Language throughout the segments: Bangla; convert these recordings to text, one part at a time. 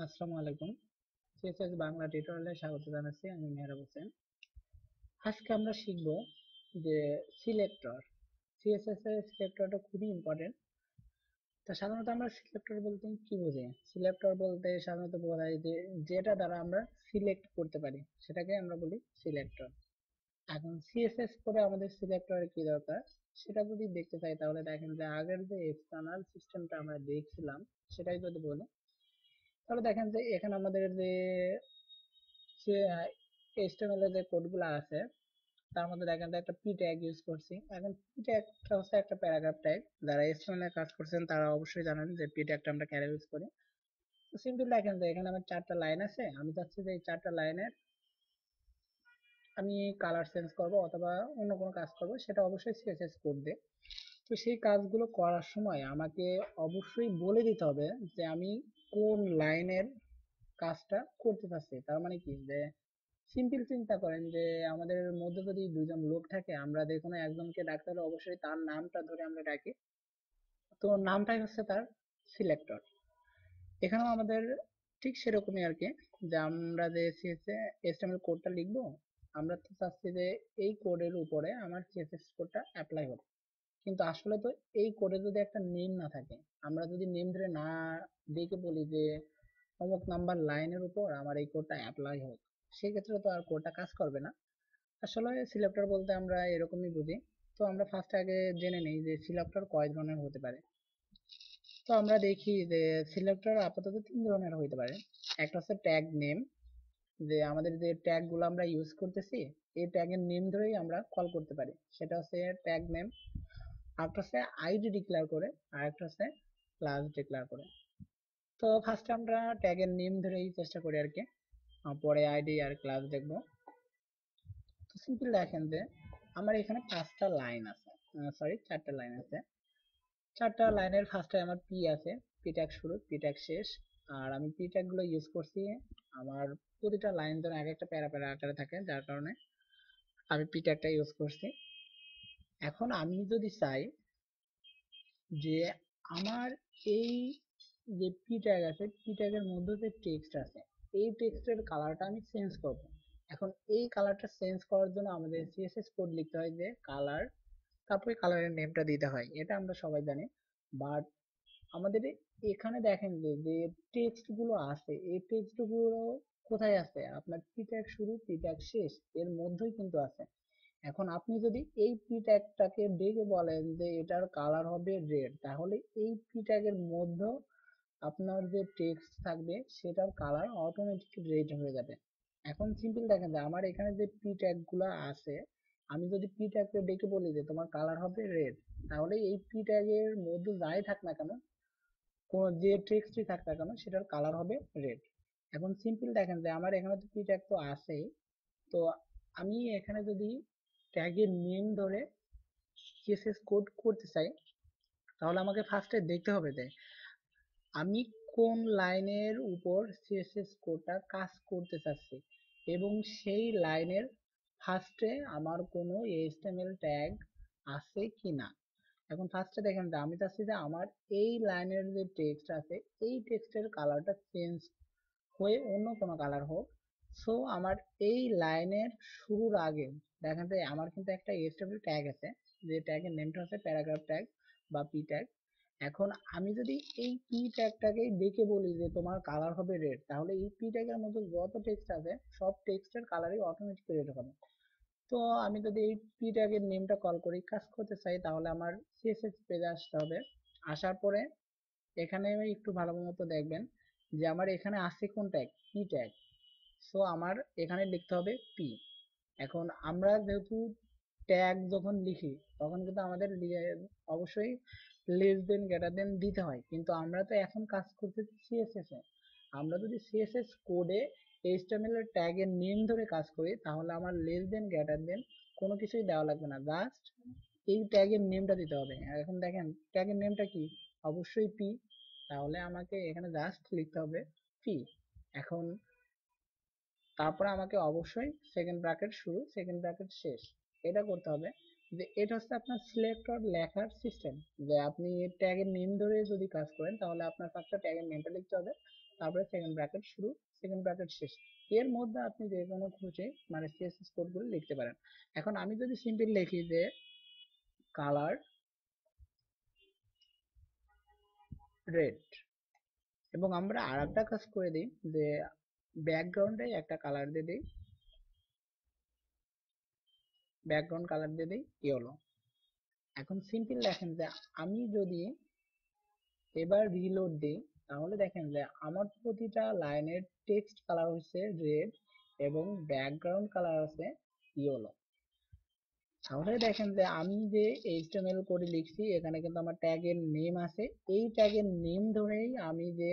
আসসালামু আলাইকুম। সিএসএস বাংলা টিউটোরিয়ালে স্বাগত জানাচ্ছি। আমি মেহরাব হোসেন। আজকে আমরা শিখব যে সিলেক্টর। সিএসএস এর সিলেক্টরটা খুবই ইম্পর্টেন্ট। তো সাধারণত আমরা সিলেক্টর বলতে কি বুঝি? সিলেক্টর বলতে সাধারণত বোঝায় যে যেটা দ্বারা আমরা সিলেক্ট করতে পারি সেটাকে আমরা বলি সিলেক্টর। এখন সিএসএস করে আমাদের সিলেক্টরের কি দরকার সেটা যদি দেখতে চাই তাহলে দেখেন যে আগের যে এক্সটার্নাল সিস্টেমটা আমরা দেখছিলাম সেটাই যদি বলি তাহলে দেখেন যে এখানে আমাদের যে HTML এর যে কোডগুলো আছে তার মধ্যে দেখেন যে একটা পি ট্যাগ ইউজ করছি। এখন পি ট্যাগটা হচ্ছে একটা প্যারাগ্রাফ ট্যাগ। যারা HTML এ কাজ করছেন তারা অবশ্যই জানেন যে পি ট্যাগটা আমরা কেন ইউজ করি। তো সিম্পল দেখেন যে এখানে আমার 4টা লাইন আছে। আমি চাচ্ছি যে এই 4টা লাইনের আমি কালার চেঞ্জ করব অথবা অন্য কোনো কাজ করব, সেটা অবশ্যই সিএসএস কোড দিয়ে। তো সেই কাজগুলো করার সময় আমাকে অবশ্যই বলে দিতে হবে যে আমি কোন লাইনের কাজটা করতে চাচ্ছি। তার মানে কি যে সিম্পল চিন্তা করেন যে আমাদের মধ্যে যদি দুজন লোক থাকে, আমরা যে কোনো একজনকে ডাকতে হলে অবশ্যই তার নামটা ধরে আমরা ডাকি। তো নামটাই হচ্ছে তার সিলেক্টর। এখানেও আমাদের ঠিক সেরকমই আর কি, যে আমরা যে HTML কোডটা লিখবো, আমরা তো চাচ্ছি যে এই কোডের উপরে আমার সিএসএস কোডটা অ্যাপ্লাই হবে। কিন্তু আসলে তো এই কোডে যদি একটা নেম না থাকে, আমরা যদি নেম ধরে না ডেকে বলি যে অমুক নাম্বার লাইনের উপর আমার এই কোডটা অ্যাপ্লাই হোক, সেক্ষেত্রে তো আর কোডটা কাজ করবে না। আসলে সিলেক্টর বলতে আমরা এরকমই বুঝি। তো আমরা ফার্স্ট আগে জেনে নিই যে সিলেক্টর কয় ধরনের হতে পারে। তো আমরা দেখি যে সিলেক্টর আপাতত 3 ধরনের হতে পারে। একটা হচ্ছে ট্যাগ নেম, যে আমাদের যে ট্যাগ গুলো আমরা ইউজ করতেছি এই ট্যাগের নেম ধরেই আমরা কল করতে পারি, সেটা হচ্ছে ট্যাগ নেম। আরেকটা হচ্ছে আইডি ডিক্লেয়ার করে, আর একটা হচ্ছে ক্লাস ডিক্লেয়ার করে। তো ফার্স্টে আমরা ট্যাগের নেম ধরেই চেষ্টা করি আর কি, পরে আইডি আর ক্লাস দেখবো। তো সিম্পল দেখেন যে আমার এখানে 5টা লাইন আছে, সরি 4টা লাইন আছে। 4টা লাইনের ফার্স্টে আমার পি আছে, পি ট্যাগ শুরু পি ট্যাগ শেষ। আর আমি পি ট্যাগ গুলো ইউজ করছি আমার প্রতিটা লাইন যেন এক একটা প্যারা প্যারা আকারে থাকে, যার কারণে আমি পি ট্যাগটা ইউজ করছি। এখন আমি যদি চাই যে আমার এই যে পি ট্যাগ আছে, পি ট্যাগের মধ্যে যে টেক্সট আছে এই টেক্সটের কালারটা আমি চেঞ্জ করব। এখন এই কালারটা চেঞ্জ করার জন্য আমাদের সিএসএস কোড লিখতে হয় যে কালার, তারপরে কালারের নেমটা দিতে হয়, এটা আমরা সবাই জানি। বাট আমাদের এখানে দেখেন যে যে টেক্সট গুলো আছে এই টেক্সট গুলো কোথায় আছে? আপনার পি ট্যাগ শুরু পি ট্যাগ শেষ এর মধ্যেই কিন্তু আছে। এখন আপনি যদি এই পি ট্যাগটাকে ডেকে বলেন যে এটার কালার হবে রেড, তাহলে এই পি ট্যাগের মধ্যে আপনার যে টেক্সট থাকবে সেটার কালার অটোমেটিক রেড হয়ে যাবে। এখন সিম্পল দেখেন যে আমার এখানে যে পি ট্যাগ গুলো আছে, আমি যদি পি ট্যাগকে ডেকে বলি যে তোমার কালার হবে রেড, তাহলে এই পি ট্যাগের মধ্যে যাই থাক না কেন, কোন যে টেক্সটই থাক না কেন, সেটার কালার হবে রেড। এখন সিম্পল দেখেন যে আমার এখানে তো পি ট্যাগ তো আছেই। তো আমি এখানে যদি ট্যাগের নেম ধরে সিএসএস কোড করতে চাই, তাহলে আমাকে ফার্স্টে দেখতে হবে যে আমি কোন লাইনের উপর সিএসএস কোডটা কাজ করতে চাচ্ছি এবং সেই লাইনের ফার্স্টে আমার কোনো এইচটিএমএল ট্যাগ আছে কিনা। এখন ফার্স্টে দেখেন যে আমি চাচ্ছি যে আমার এই লাইনের যে টেক্সট আছে এই টেক্সটের কালারটা চেঞ্জ হয়ে অন্য কোনো কালার হোক। সো আমার এই লাইনের শুরুর আগে দেখেন যে আমার কিন্তু একটা এইচটিএমএল ট্যাগ আছে, যে ট্যাগের নেমটা হচ্ছে প্যারাগ্রাফ ট্যাগ বা পি ট্যাগ। এখন আমি যদি এই পি ট্যাগটাকে ডেকে বলি যে তোমার কালার হবে রেড, তাহলে এই পি ট্যাগের মধ্যে যত টেক্সট আছে সব টেক্সটের কালারই অটোমেটিক রেড হবে। তো আমি যদি এই পি ট্যাগের নেমটা কল করি কাজ করতে চাই, তাহলে আমার সিএসএস পেজে আসতে হবে। আসার পরে এখানে একটু ভালো মতো দেখবেন যে আমার এখানে আছে কোন ট্যাগ, পি ট্যাগ। সো আমার এখানে লিখতে হবে পি। এখন আমরা যেহেতু ট্যাগ যখন লিখি তখন কিন্তু আমাদের অবশ্যই লেস দেন গ্রেটার দেন দিতে হয়, কিন্তু আমরা তো এখন কাজ করতেছি সিএসএস এ। আমরা যদি সিএসএস কোডে এইচটিএমএল এর ট্যাগের নেম ধরে কাজ করি তাহলে আমার লেস দেন গ্রেটার দেন কোনো কিছুই দেওয়া লাগবে না, জাস্ট এই ট্যাগের নেমটা দিতে হবে। এখন দেখেন ট্যাগের নেমটা কি, অবশ্যই পি। তাহলে আমাকে এখানে জাস্ট লিখতে হবে পি। এখন তারপরে আমাকে অবশ্যই সেকেন্ড ব্র্যাকেট শুরু সেকেন্ড ব্র্যাকেট শেষ এটা করতে হবে। যে এটা হচ্ছে আপনার সিলেক্টর লেখার সিস্টেম। যে আপনি ট্যাগের নেম ধরে যদি কাজ করেন তাহলে আপনার ফার্স্টে ট্যাগের নেমটা লিখতে হবে, তারপরে সেকেন্ড ব্র্যাকেট শুরু, সেকেন্ড ব্র্যাকেট শেষ। এর মধ্যে আপনি যে কোনো খুশি মানে সিএসএস কোডগুলো লিখতে পারেন। এখন আমি যদি সিম্পল লিখি যে কালার রেড, এবং আমরা আর একটা কাজ করে দিই যে ব্যাকগ্রাউন্ডে একটা কালার দিয়ে দিই, ব্যাকগ্রাউন্ড কালার দিয়ে দিই ইয়েলো। এখন সিম্পল দেখেন যে আমি যদি এবার রিলোড দিই তাহলে দেখেন যে আমার প্রতিটা লাইনের টেক্সট কালার হচ্ছে রেড এবং ব্যাকগ্রাউন্ড কালার আছে ইয়েলো। তাহলে দেখেন যে আমি যে এইচটিএমএল কোডে লিখছি এখানে কিন্তু আমার ট্যাগের নেম আছে, এই ট্যাগের নেম ধরেই আমি যে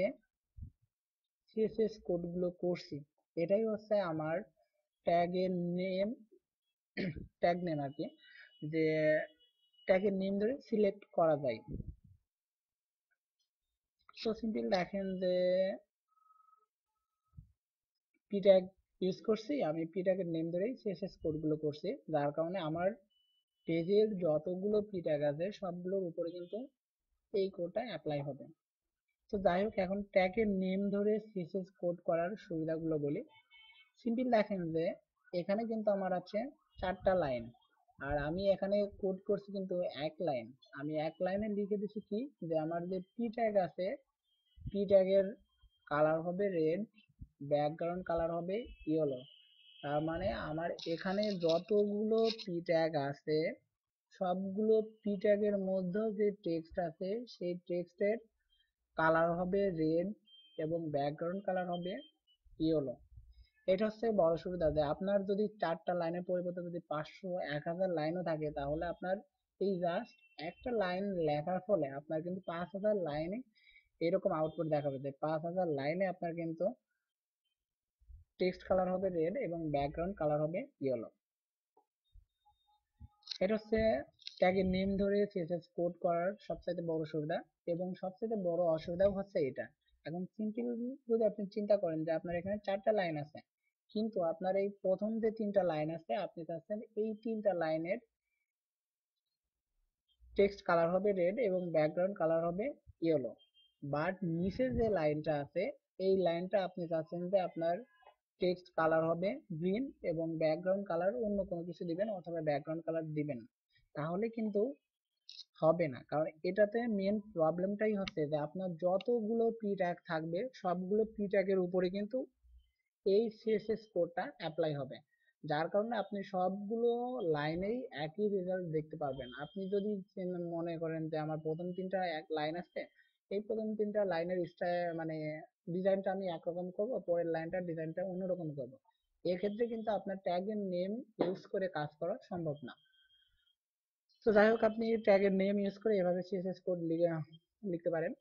সিএসএস কোডগুলো করছি এটাই হচ্ছে আমার ট্যাগের নেম, ট্যাগ নেম আর কি, যে ট্যাগের নেম ধরে সিলেক্ট করা যায়। তো সিম্পল দেখেন যে পি ট্যাগ ইউজ করছি, আমি পি ট্যাগের নেম ধরেই সিএসএস কোডগুলো করছি, যার কারণে আমার পেজের যতগুলো পি ট্যাগ আছে সবগুলোর উপরে কিন্তু এই কোডটা অ্যাপ্লাই হবে। তো যাই হোক, এখন ট্যাগের নেম ধরে সিএসএস কোড করার সুবিধাগুলো বলি। সিম্পল দেখেন যে এখানে কিন্তু আমার আছে 4টা লাইন, আর আমি এখানে কোড করছি কিন্তু এক লাইন। আমি এক লাইনে লিখে দিচ্ছি কি যে আমার যে পি ট্যাগ আছে পি ট্যাগের কালার হবে রেড, ব্যাকগ্রাউন্ড কালার হবে ইয়েলো। তার মানে আমার এখানে যতগুলো পি ট্যাগ আছে সবগুলো পি ট্যাগের মধ্যে যে টেক্সট আছে সেই টেক্সটের কালার হবে রেড এবং ব্যাকগ্রাউন্ড কালার হবে ইয়েলো। এটা হচ্ছে বড় সুবিধা যে আপনার যদি 4টা লাইনের পরিবর্তে যদি 500 1000 লাইনও থাকে তাহলে আপনার এই জাস্ট একটা লাইন লেখার ফলে আপনার কিন্তু 5000 লাইনে এরকম আউটপুট দেখাবে যে 5000 লাইনে আপনার কিন্তু টেক্সট কালার হবে রেড এবং ব্যাকগ্রাউন্ড কালার হবে ইয়েলো। এটা হচ্ছে ট্যাগের নেম ধরে সিএসএস কোড করার সবচাইতে বড় সুবিধা, এবং সবচেয়ে বড় অসুবিধাও হচ্ছে এটা। এখন সিম্পল যদি আপনি চিন্তা করেন যে আপনার এখানে 4টা লাইন আছে, কিন্তু আপনার এই প্রথম যে 3টা লাইন আছে আপনি চাচ্ছেন এই 3টা লাইনের টেক্সট কালার হবে রেড এবং ব্যাকগ্রাউন্ড কালার হবে ইয়েলো, বাট নিচের যে লাইনটা আছে এই লাইনটা আপনি চাচ্ছেন যে আপনার টেক্সট কালার হবে গ্রিন এবং ব্যাকগ্রাউন্ড কালার অন্য কোনো কিছু দিবেন অথবা ব্যাকগ্রাউন্ড কালার দিবেন, তাহলে কিন্তু হবে না। কারণ এটাতে মেন প্রবলেমটাই হচ্ছে যে আপনার যতগুলো পি ট্যাগ থাকবে সবগুলো পি ট্যাগের উপরে কিন্তু এই সিএসএস কোডটা অ্যাপ্লাই হবে, যার কারণে আপনি সবগুলো লাইনেই একই রেজাল্ট দেখতে পারবেন। আপনি যদি মনে করেন যে আমার প্রথম 3টা এক লাইন আছে, এই প্রথম 3টা লাইনের মানে ডিজাইনটা আমি একরকম করব, পরের লাইনটার ডিজাইনটা অন্যরকম করব, এক্ষেত্রে কিন্তু আপনার ট্যাগের নেম ইউজ করে কাজ করা সম্ভব না। তো যাই হোক, আপনি ট্যাগের নেম ইউজ করে এভাবে সিএসএস কোড লিখতে পারেন।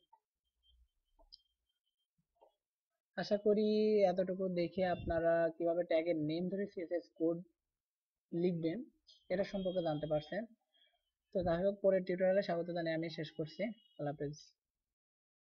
আশা করি এতটুকু দেখে আপনারা কিভাবে ট্যাগের নেম ধরে সিএসএস কোড লিখবেন এটা সম্পর্কে জানতে পারছেন। তো যাই হোক, পরের টিউটোরিয়ালে স্বাগত জানিয়ে আমি শেষ করছি। আল্লাহ হাফেজ।